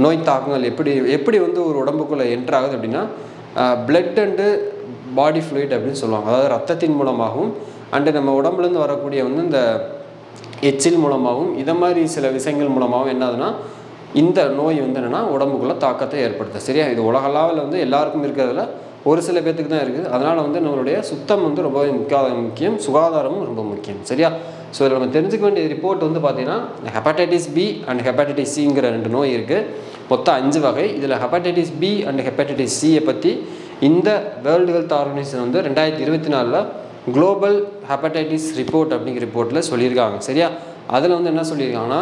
நோய் தாக்கங்கள் எப்படி வந்து ஒரு உடம்புக்குள்ளே என்ட்ராகுது அப்படின்னா பிளட் அண்டு பாடி ஃப்ளூயிட் அப்படின்னு சொல்லுவாங்க. அதாவது ரத்தத்தின் மூலமாகவும் அண்டு நம்ம உடம்புலேருந்து வரக்கூடிய வந்து இந்த எச்சில் மூலமாகவும் இதை மாதிரி சில விஷயங்கள் மூலமாகவும் என்னதுன்னா இந்த நோய் வந்து என்னென்னா உடம்புக்குள்ளே தாக்கத்தை ஏற்படுத்தும். சரியா, இது உலகளவில் வந்து எல்லாருக்கும் இருக்கிறதுல ஒரு சில பேர்த்துக்கு தான் இருக்குது. அதனால் வந்து நம்மளுடைய சுத்தம் வந்து ரொம்பவே முக்கியம், சுகாதாரமும் ரொம்ப முக்கியம். சரியா, ஸோ இதில் நம்ம தெரிஞ்சுக்க வேண்டிய ரிப்போர்ட் வந்து பார்த்திங்கன்னா ஹெப்படைட்டிஸ் பி அண்ட் ஹெப்படைட்டிஸ் சிங்கிற 2 நோய் இருக்குது. மொத்தம் 5 வகை. இதில் ஹெப்படைட்டிஸ் பி அண்ட் ஹெப்படைட்டிஸ் சியை பற்றி இந்த வேர்ல்டு ஹெல்த் ஆர்கனைசேஷன் வந்து 2024 குளோபல் ஹெப்படைட்டிஸ் ரிப்போர்ட் அப்படிங்கிற ரிப்போர்ட்டில் சொல்லியிருக்காங்க. சரியா, அதில் வந்து என்ன சொல்லியிருக்காங்கன்னா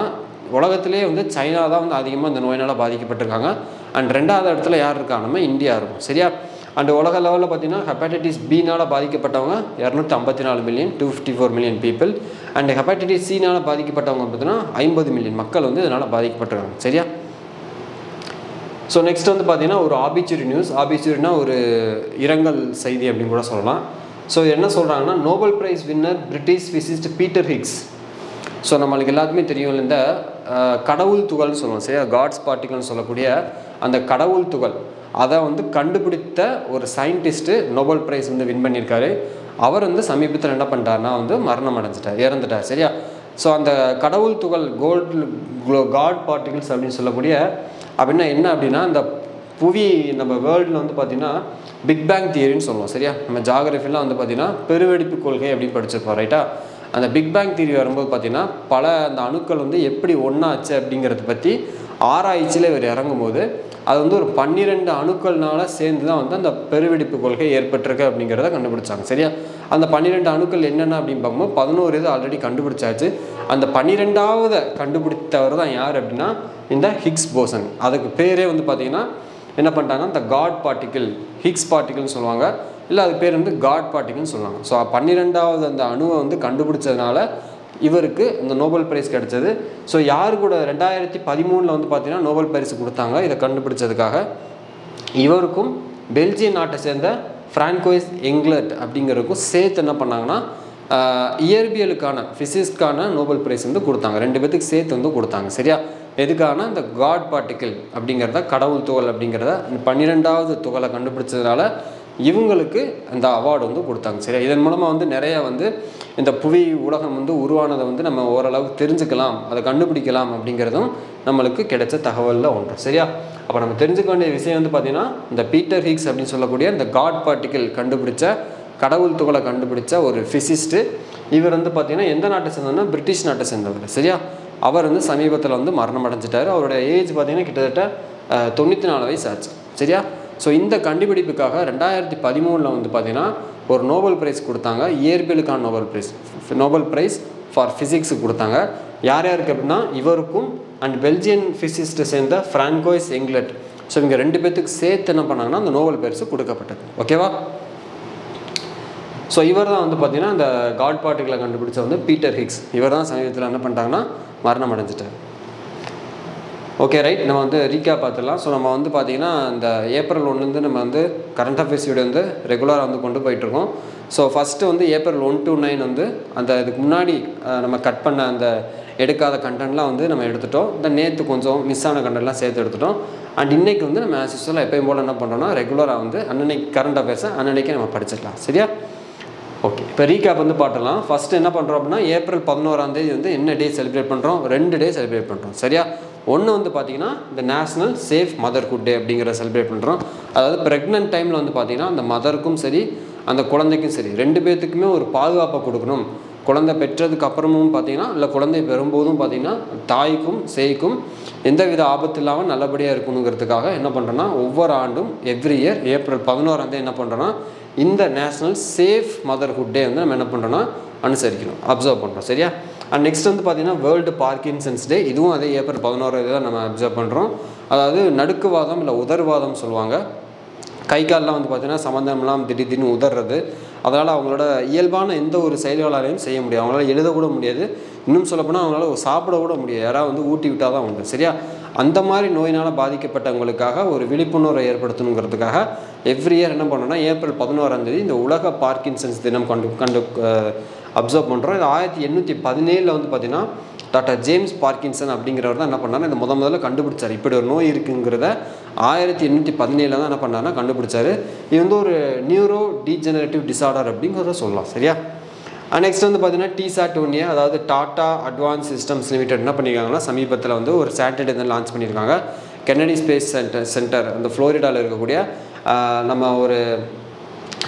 உலகத்திலே வந்து சைனா தான் வந்து அதிகமாக இந்த நோயினால் பாதிக்கப்பட்டிருக்காங்க. அண்ட் 2வது இடத்துல யார் இருக்காங்கன்னா இந்தியா இருக்கும். சரியா, அண்ட் உலக லெவலில் பார்த்திங்கன்னா ஹெப்படைட்டிஸ் பினால் பாதிக்கப்பட்டவங்க 254 million 254 million people, and hepatitis சினால் பாதிக்கப்பட்டவங்க பார்த்தீங்கன்னா 50 மில்லியன் மக்கள் வந்து இதனால் பாதிக்கப்பட்டிருக்காங்க. சரியா, ஸோ நெக்ஸ்ட் வந்து பார்த்திங்கன்னா ஒரு ஆபிச்சுரி நியூஸ். ஆபிச்சுரினா ஒரு இரங்கல் செய்தி அப்படின்னு கூட சொல்லலாம். ஸோ என்ன சொல்கிறாங்கன்னா Nobel prize winner British physicist Peter Hicks. So நம்மளுக்கு எல்லாத்துக்குமே தெரியும் இந்த கடவுள் துகள்னு சொல்லுவோம். சரியா, காட்ஸ் பார்ட்டிகல்னு சொல்லக்கூடிய அந்த கடவுள் துகள் அதை வந்து கண்டுபிடித்த ஒரு சயின்டிஸ்ட்டு நோபல் ப்ரைஸ் வந்து வின் பண்ணியிருக்காரு. அவர் வந்து சமீபத்தில் என்ன பண்ணிட்டாருன்னா வந்து மரணம் அடைஞ்சிட்டார், இறந்துட்டார். சரியா, ஸோ அந்த கடவுள் துகள் காட் பார்ட்டிகல்ஸ் அப்படின்னு சொல்லக்கூடிய அப்படின்னா என்ன அப்படின்னா இந்த புவி நம்ம வேர்ல்டில் வந்து பார்த்திங்கன்னா பிக் பேங் தியரின்னு சொல்லுவோம். சரியா, நம்ம ஜாகிரஃபிலாம் வந்து பார்த்திங்கன்னா பெருவெடிப்பு கொள்கை அப்படின்னு படிச்சிருப்போம். ரைட்டா, அந்த பிக் பேங் தியரி வரும்போது பார்த்திங்கன்னா பல அந்த அணுக்கள் வந்து எப்படி ஒன்றாச்சு அப்படிங்கிறத பற்றி ஆராய்ச்சியில் இவர் இறங்கும்போது அது வந்து ஒரு 12 அணுக்கள்னால சேர்ந்து தான் வந்து அந்த பெருவெடிப்பு கொள்கை ஏற்பட்டிருக்கு அப்படிங்கிறத கண்டுபிடிச்சாங்க. சரியா, அந்த 12 அணுக்கள் என்னென்ன அப்படின்னு பார்க்கும்போது 11 இது ஆல்ரெடி கண்டுபிடிச்சாச்சு. அந்த 12வது கண்டுபிடித்தவர் தான் யார் அப்படின்னா இந்த ஹிக்ஸ் போசன். அதுக்கு பேரே வந்து பார்த்திங்கன்னா என்ன பண்ணிட்டாங்கன்னா இந்த காட் பார்ட்டிக்கிள், ஹிக்ஸ் பார்ட்டிக்கிள்னு சொல்லுவாங்க, இல்லை அது பேர் வந்து காட் பார்ட்டிக்கிள்னு சொல்லுவாங்க. ஸோ 12வது அந்த அணுவை வந்து கண்டுபிடிச்சதுனால இவருக்கு இந்த நோபல் பிரைஸ் கிடச்சது. ஸோ யாரு கூட 2013 வந்து பார்த்தீங்கன்னா நோபல் பரிசு கொடுத்தாங்க இதை கண்டுபிடிச்சதுக்காக. இவருக்கும் பெல்ஜியம் நாட்டை சேர்ந்த ஃப்ரான்கோயிஸ் எங்லர்ட் அப்படிங்கிறதுக்கும் சேர்த்து என்ன பண்ணாங்கன்னா இயற்பியலுக்கான ஃபிசிக்ஸ்க்கான நோபல் பிரைஸ் வந்து கொடுத்தாங்க. 2 பேத்துக்கு சேர்த்து வந்து கொடுத்தாங்க. சரியா, எதுக்கான இந்த காட் பார்ட்டிக்கிள் அப்படிங்கிறத கடவுள் துகள் அப்படிங்கிறத 12வது துகளை கண்டுபிடிச்சதுனால இவங்களுக்கு அந்த அவார்டு வந்து கொடுத்தாங்க. சரியா, இதன் மூலமாக வந்து நிறையா வந்து இந்த புவி உலகம் வந்து உருவானதை வந்து நம்ம ஓரளவுக்கு தெரிஞ்சுக்கலாம், அதை கண்டுபிடிக்கலாம் அப்படிங்கிறதும் நம்மளுக்கு கிடைச்ச தகவலில் ஒன்று. சரியா, அப்போ நம்ம தெரிஞ்சுக்க வேண்டிய விஷயம் வந்து பார்த்திங்கன்னா இந்த பீட்டர் ஹிக்ஸ் அப்படின்னு சொல்லக்கூடிய இந்த காட் பார்ட்டிக்கிள் கண்டுபிடிச்ச கடவுள் துகளை கண்டுபிடிச்ச ஒரு ஃபிசிஸ்ட்டு. இவர் வந்து பார்த்திங்கன்னா எந்த நாட்டை சேர்ந்தவர்னா பிரிட்டிஷ் நாட்டை சேர்ந்தவர். சரியா, அவர் வந்து சமீபத்தில் வந்து மரணம் அடைஞ்சிட்டார். அவருடைய ஏஜ் பார்த்திங்கன்னா கிட்டத்தட்ட 94 வயசு ஆச்சு. சரியா, ஸோ இந்த கண்டுபிடிப்புக்காக 2013 வந்து பார்த்திங்கன்னா ஒரு நோபல் ப்ரைஸ் கொடுத்தாங்க, இயற்பியலுக்கான நோபல் ப்ரைஸ் ஃபார் ஃபிசிக்ஸுக்கு கொடுத்தாங்க. யார் யாருக்கு அப்படின்னா இவருக்கும் அண்ட் பெல்ஜியன் ஃபிசிஸ்ட்டை சேர்ந்த ஃப்ரான்கோயிஸ் எங்லர்ட் ஸோ இவங்க 2 பேர்த்துக்கு சேர்த்து என்ன பண்ணாங்கன்னா அந்த நோபல் பரிசு கொடுக்கப்பட்டது. ஓகேவா? ஸோ இவர் தான் வந்து பார்த்திங்கன்னா இந்த காட் பார்ட்டிகளை கண்டுபிடிச்ச வந்து பீட்டர் ஹிக்ஸ். இவர் தான் சமீபத்தில் என்ன பண்ணிட்டாங்கன்னா மரணம் அடைஞ்சிட்டார். ஓகே ரைட், நம்ம வந்து ரீகேப் பார்த்துடலாம். ஸோ நம்ம வந்து பார்த்திங்கன்னா இந்த ஏப்ரல் 1 நம்ம வந்து கரண்ட் அஃபேர்ஸ் வீடியோ வந்து ரெகுலராக வந்து கொண்டு போயிட்டுருக்கோம். ஸோ ஃபஸ்ட்டு வந்து ஏப்ரல் 1 to 9 வந்து அந்த இதுக்கு முன்னாடி நம்ம கட் பண்ண அந்த எடுக்காத கண்டென்ட்லாம் வந்து நம்ம எடுத்துட்டோம். இந்த நேற்று கொஞ்சம் மிஸ் ஆன கண்டென்ட்லாம் சேர்த்து எடுத்துட்டோம். அண்ட் இன்றைக்கி வந்து நம்ம ஆஸ் யூஸ்வலாக எப்பயும் போல் என்ன பண்ணுறோம்னா ரெகுலராக வந்து அன்னன்னைக்கு கரண்ட் அஃபேர்ஸை அன்னன்னைக்கே நம்ம படிச்சிடலாம். சரியா? ஓகே, இப்போ ரீகேப் வந்து பார்த்துலாம். ஃபஸ்ட்டு என்ன பண்ணுறோம் அப்படின்னா ஏப்ரல் 11 வந்து என்ன டே செலிப்ரேட் பண்ணுறோம்? 2 டே செலிப்ரேட் பண்ணுறோம். சரியா? ஒன்று வந்து பார்த்திங்கன்னா இந்த நேஷ்னல் சேஃப் மதர்ஹுட் டே அப்படிங்கிற செலிப்ரேட் பண்ணுறோம். அதாவது ப்ரெக்னென்ட் டைமில் வந்து பார்த்திங்கன்னா அந்த மதருக்கும் சரி அந்த குழந்தைக்கும் சரி 2 பேர்த்துக்குமே ஒரு பாதுகாப்பை கொடுக்கணும். குழந்தை பெற்றதுக்கு அப்புறமும் பார்த்திங்கன்னா இல்லை குழந்தை பெறும்போதும் பார்த்திங்கன்னா தாய்க்கும் சேய்க்கும் எந்தவித ஆபத்து இல்லாமல் நல்லபடியாக இருக்கணுங்கிறதுக்காக என்ன பண்ணுறோன்னா ஒவ்வொரு ஆண்டும் எவ்ரி இயர் ஏப்ரல் 11 என்ன பண்ணுறோன்னா இந்த நேஷ்னல் சேஃப் மதர்ஹுட் டே வந்து நம்ம என்ன பண்ணுறோன்னா அனுசரிக்கணும், அப்சர்வ் பண்ணுறோம். சரியா? அண்ட் நெக்ஸ்ட் வந்து பார்த்திங்கன்னா வேர்ல்டு பார்க்கின்சன்ஸ் டே. இதுவும் அதே ஏப்ரல் 11 தான் நம்ம அப்சர்வ் பண்ணுறோம். அதாவது நடுக்குவாதம் இல்லை உதர்வாதம் சொல்லுவாங்க. கை கால்லாம் வந்து பார்த்திங்கன்னா சம்மந்தம்லாம் திடீர்னு உதறது. அதனால் அவங்களோட இயல்பான எந்த ஒரு செயல்களாலையும் செய்ய முடியாது. அவங்களால எழுதக்கூட முடியாது. இன்னும் சொல்லப்போனால் அவங்களால சாப்பிட கூட முடியாது. யாராவது வந்து ஊட்டி விட்டால் தான் உண்டு. சரியா? அந்த மாதிரி நோயினால் பாதிக்கப்பட்டவங்களுக்காக ஒரு விழிப்புணர்வை ஏற்படுத்தணுங்கிறதுக்காக எவ்ரி இயர் என்ன பண்ணோன்னா ஏப்ரல் 11 இந்த உலக பார்க்கின்சன்ஸ் தினம் அப்சர்வ் பண்ணுறோம். இது 1817 வந்து பார்த்திங்கன்னா டாக்டர் ஜேம்ஸ் பார்க்கின்சன் அப்படிங்கிறவர் தான் என்ன பண்ணார் இந்த முதல்ல கண்டுபிடிச்சார். இப்படி ஒரு நோய் இருக்குங்கிறத 1817 தான் என்ன பண்ணார்னா கண்டுபிடிச்சார். இது வந்து ஒரு நியூரோ டீஜெனரேட்டிவ் டிசார்டர் அப்படிங்கிறத சொல்லலாம். சரியா? நெக்ஸ்ட் வந்து பார்த்திங்கன்னா TSAT-1A அதாவது டாட்டா அட்வான்ஸ் சிஸ்டம்ஸ் லிமிடெட் என்ன பண்ணியிருக்காங்கன்னா சமீபத்தில் வந்து ஒரு சேட்டலைட் வந்து லான்ச் பண்ணியிருக்காங்க. கென்னடி ஸ்பேஸ் சென்டர் அந்த ஃப்ளோரிடாவில் இருக்கக்கூடிய நம்ம ஒரு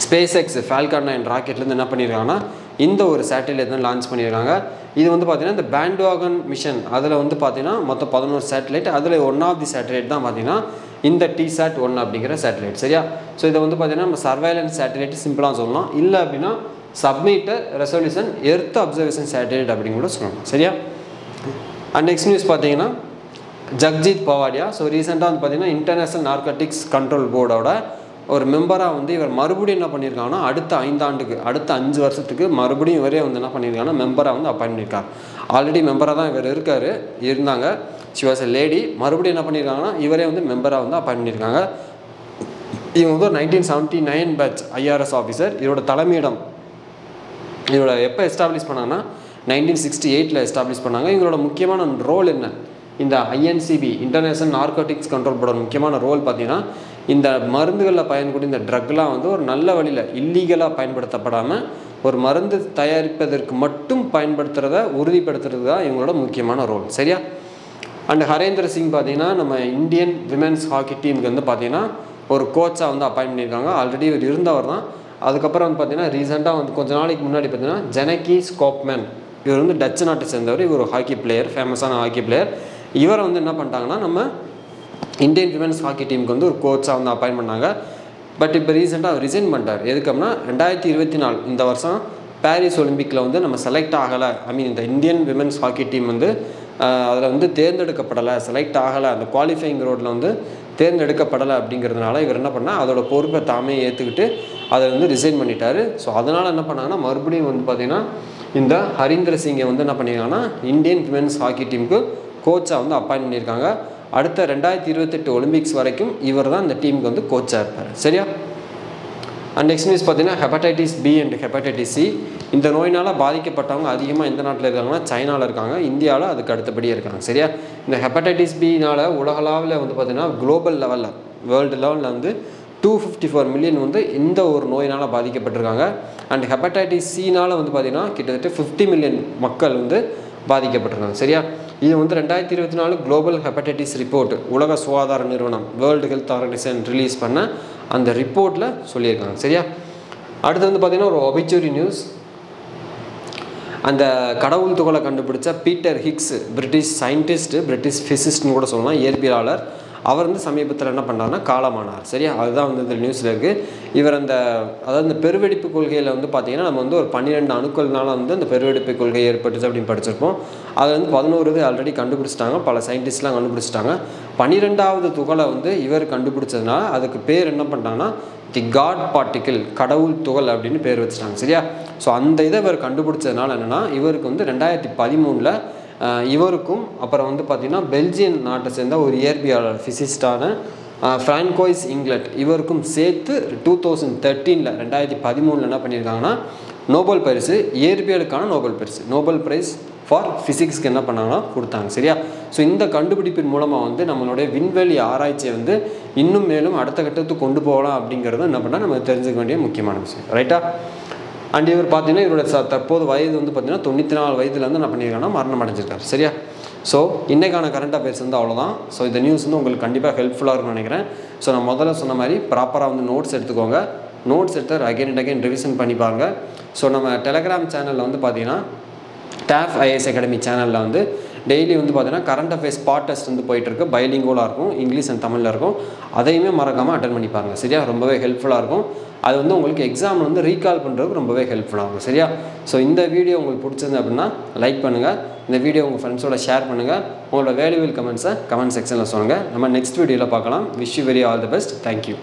SpaceX ஃபால்கன் 9 ராக்கெட்லேருந்து என்ன பண்ணியிருக்காங்கன்னா இந்த ஒரு சேட்டலைட் தான் லான்ச் பண்ணியிருக்காங்க. இது வந்து பார்த்திங்கன்னா இந்த பேண்ட்வாகன் மிஷன் அதில் வந்து பார்த்திங்கன்னா மொத்தம் 11 சேட்டலைட். அதில் ஒன் ஆஃப் தி சேட்டலைட் தான் பார்த்திங்கன்னா இந்த TSAT-1 அப்படிங்கிற சேட்டலைட். சரியா? ஸோ இதை வந்து பார்த்திங்கன்னா நம்ம சர்வைலன்ஸ் சேட்டலைட் சிம்பிளாக சொல்லலாம். இல்லை அப்படின்னா submeter resolution earth observation satellite அப்படின்னு கூட சொல்லலாம். சரியா? அண்ட் நெக்ஸ்ட் நியூஸ் பார்த்தீங்கன்னா ஜக்ஜித் பவாடியா. ஸோ ரீசெண்டாக வந்து பார்த்திங்கன்னா இன்டர்நேஷ்னல் நார்கட்டிக்ஸ் கண்ட்ரோல் போர்டோட ஒரு மெம்பராக வந்து இவர் மறுபடியும் என்ன பண்ணியிருக்காங்கன்னா அடுத்த 5 ஆண்டுக்கு அடுத்த 5 வருஷத்துக்கு மறுபடியும் இவரே வந்து என்ன பண்ணியிருக்காங்கன்னா மெம்பராக வந்து அப்பாயின்ட் பண்ணியிருக்கார். ஆல்ரெடி மெம்பராக தான் இவர் இருந்தாங்க. She was a lady. மறுபடியும் என்ன பண்ணியிருக்காங்கன்னா இவரே வந்து மெம்பராக வந்து அப்பாயின்ட் பண்ணியிருக்காங்க. இவங்க வந்து 1979 பேட்ச் IRS ஆஃபீஸர். இவரோட தலைமையிடம் இவரோட எப்போ எஸ்டாப்ளிஷ் பண்ணாங்கன்னா 1968 எஸ்டாப்ளிஷ் பண்ணாங்க. இவங்களோட முக்கியமான ரோல் என்ன? இந்த INCB இன்டர்நேஷ்னல் நார்கோட்டிக்ஸ் கண்ட்ரோல் போர்டோட முக்கியமான ரோல் பார்த்தீங்கன்னா இந்த மருந்துகளில் பயன்படுத்தி இந்த ட்ரக்லாம் வந்து ஒரு நல்ல வழியில் இல்லீகலாக பயன்படுத்தப்படாமல் ஒரு மருந்து தயாரிப்பதற்கு மட்டும் பயன்படுத்துகிறத உறுதிப்படுத்துறது தான் இவங்களோட முக்கியமான ரோல். சரியா? அண்ட் ஹரேந்திர சிங் பார்த்தீங்கன்னா நம்ம இந்தியன் விமென்ஸ் ஹாக்கி டீமுக்கு வந்து பார்த்திங்கன்னா ஒரு கோச்சாக வந்து அப்பாயின்ட் பண்ணியிருக்காங்க. ஆல்ரெடி இவர் இருந்தவர் தான். அதுக்கப்புறம் வந்து பார்த்திங்கன்னா ரீசெண்டாக வந்து கொஞ்ச நாளைக்கு முன்னாடி பார்த்திங்கன்னா ஜெனகி ஸ்கோப்மேன் இவர் வந்து டச்சு நாட்டை சேர்ந்தவர். இவர் ஒரு ஹாக்கி பிளேயர், ஃபேமஸான ஹாக்கி பிளேயர். இவரை வந்து என்ன பண்ணிட்டாங்கன்னா நம்ம இந்தியன் விமென்ஸ் ஹாக்கி டீமுக்கு வந்து ஒரு கோச்சாக வந்து அப்பாயின்ட் பண்ணாங்க. பட் இப்போ ரீசெண்டாக அவர் ரிசைன் பண்ணிட்டார். எதுக்கு அப்படின்னா 2024 இந்த வருஷம் பாரிஸ் ஒலிம்பிக்கில் வந்து நம்ம செலக்ட் ஆகலை. இந்த இந்தியன் விமென்ஸ் ஹாக்கி டீம் வந்து அதில் வந்து தேர்ந்தெடுக்கப்படலை, செலக்ட் ஆகலை, அந்த குவாலிஃபைங் ரோடில் வந்து தேர்ந்தெடுக்கப்படலை அப்படிங்கிறதுனால இவர் என்ன பண்ணால் அதோட பொறுப்பை தாமே ஏற்றுக்கிட்டு அதை வந்து ரிசைன் பண்ணிட்டார். ஸோ அதனால் என்ன பண்ணாங்கன்னா மறுபடியும் வந்து பார்த்திங்கன்னா இந்த ஹரீந்திர சிங்கை வந்து என்ன பண்ணியிருக்காங்கன்னா இந்தியன் விமென்ஸ் ஹாக்கி டீமுக்கு கோச்சாக வந்து அப்பாயின்ட் பண்ணியிருக்காங்க. அடுத்த 2028 ஒலிம்பிக்ஸ் வரைக்கும் இவர் தான் இந்த டீமுக்கு வந்து கோச்சாக இருப்பார். சரியா? அண்ட் நெக்ஸ்ட் நியூஸ் பார்த்தீங்கன்னா hepatitis B and hepatitis C இந்த நோயினால் பாதிக்கப்பட்டவங்க அதிகமாக எந்த நாட்டில் இருக்காங்கன்னா சைனாவில் இருக்காங்க, இந்தியாவில் அதுக்கு அடுத்தபடியே இருக்காங்க. சரியா? இந்த ஹெப்படைட்டிஸ் Bனால் உலகளாவில் வந்து பார்த்திங்கன்னா குளோபல் லெவலில் வேர்ல்டு லெவலில் வந்து 254 மில்லியன் வந்து இந்த ஒரு நோயினால் பாதிக்கப்பட்டிருக்காங்க. அண்ட் ஹெப்படைட்டிஸ் Cனால் வந்து பார்த்திங்கன்னா கிட்டத்தட்ட 50 மில்லியன் மக்கள் வந்து பாதிக்கப்பட்டிருக்காங்க. சரியா? இது வந்து 2024 குளோபல் ஹெப்படைட்டிஸ் ரிப்போர்ட் உலக சுகாதார நிறுவனம் வேர்ல்டு ஹெல்த் ஆர்கனைசேஷன் ரிலீஸ் பண்ண அந்த ரிப்போர்ட்டில் சொல்லியிருக்காங்க. சரியா? அடுத்து வந்து பார்த்திங்கன்னா ஒரு ஒபிச்சுரி நியூஸ். அந்த கடவுள் துகளை கண்டுபிடிச்ச Peter Higgs British scientist, British ஃபிசிஸ்ட்னு கூட சொல்லலாம், இயற்பியலாளர். அவர் வந்து சமீபத்தில் என்ன பண்ணார்னா காலமானார். சரியா, அதுதான் வந்து இந்த நியூஸில் இருக்குது. இவர் அதாவது இந்த பெருவெடிப்பு கொள்கையில் வந்து பார்த்திங்கன்னா நம்ம வந்து ஒரு 12 அணுக்கள்னால வந்து அந்த பெருவெடிப்பு கொள்கை ஏற்பட்டுச்சு அப்படின்னு படிச்சிருப்போம். அதில் வந்து 11 இது ஆல்ரெடி கண்டுபிடிச்சிட்டாங்க, பல சயின்டிஸ்ட்லாம் கண்டுபிடிச்சிட்டாங்க. 12வது துகளை வந்து இவர் கண்டுபிடிச்சதுனால அதுக்கு பேர் என்ன பண்ணிட்டாங்கன்னா தி காட் பார்ட்டிக்கிள், கடவுள் துகள் அப்படின்னு பேர் வச்சுட்டாங்க. சரியா, ஸோ அந்த இதை இவர் கண்டுபிடிச்சதுனால என்னென்னா இவருக்கு வந்து 2013 இவருக்கும் அப்புறம் வந்து பார்த்திங்கன்னா பெல்ஜியன் நாட்டை சேர்ந்த ஒரு இயற்பியலாளர் ஃபிசிஸ்டான ஃப்ரான்கோய்ஸ் இங்லட் இவருக்கும் சேர்த்து 2013 என்ன பண்ணியிருக்காங்கன்னா நோபல் பரிசு, இயற்பியலுக்கான நோபல் பரிசு, நோபல் பிரைஸ் ஃபார் ஃபிசிக்ஸ்க்கு என்ன பண்ணாங்கன்னா கொடுத்தாங்க. சரியா, ஸோ இந்த கண்டுபிடிப்பின் மூலமாக வந்து நம்மளுடைய விண்வெளி ஆராய்ச்சியை வந்து இன்னும் மேலும் அடுத்த கட்டத்துக்கு கொண்டு போகலாம் அப்படிங்கிறது என்ன பண்ணால் நம்ம தெரிஞ்சுக்க வேண்டிய முக்கியமான விஷயம். ரைட்டா, அண்ட் இவர் பார்த்தீங்கன்னா இவருடைய தற்போது வயது வந்து பார்த்தீங்கன்னா 94 வயதில் வந்து என்ன பண்ணியிருக்காங்கன்னா மரணம் அடைஞ்சிருக்காரு. சரியா, ஸோ இன்றைக்கான கரண்ட் அஃபேர்ஸ் வந்து அவ்வளோதான். ஸோ இந்த நியூஸ் வந்து உங்களுக்கு கண்டிப்பாக ஹெல்ப்ஃபுல்லாக இருக்கும்னு நினைக்கிறேன். ஸோ நான் முதல்ல சொன்ன மாதிரி ப்ராப்பராக வந்து நோட்ஸ் எடுத்துக்கோங்க. நோட்ஸ் எடுத்து அகைன் அண்ட் அகைன் ரிவிஷன் பண்ணி பாருங்கள். ஸோ நம்ம டெலகிராம் சேனலில் வந்து பார்த்தீங்கன்னா TAF IAS அகாடமி சேனலில் வந்து டெய்லி வந்து பார்த்தீங்கன்னா கரண்ட் அஃபேர்ஸ் ஸ்பாட் டெஸ்ட் வந்து போயிட்டுருக்கு. பைலிங்கோலாக இருக்கும், இங்கிலீஷ் அண்ட் தமிழில் இருக்கும். அதையுமே மறக்காமல் அட்டன் பண்ணி பாருங்கள். சரியா, ரொம்பவே ஹெல்ப்ஃபுல்லாக இருக்கும். அது வந்து உங்களுக்கு எக்ஸாம் வந்து ரீகால் பண்ணுறதுக்கு ரொம்பவே ஹெல்ப்ஃபுல்லாக இருக்கும். சரியா, ஸோ இந்த வீடியோ உங்களுக்கு பிடிச்சிருந்து அப்படின்னா லைக் பண்ணுங்கள், இந்த வீடியோ உங்கள் ஃப்ரெண்ட்ஸோட ஷேர் பண்ணுங்கள், உங்களோட வேல்யூபிள் கமெண்ட்ஸை கமெண்ட் செக்ஷனில் சொல்லுங்கள். நம்ம நெக்ஸ்ட் வீடியோவில் பார்க்கலாம். Wish you very all the best. Thank you.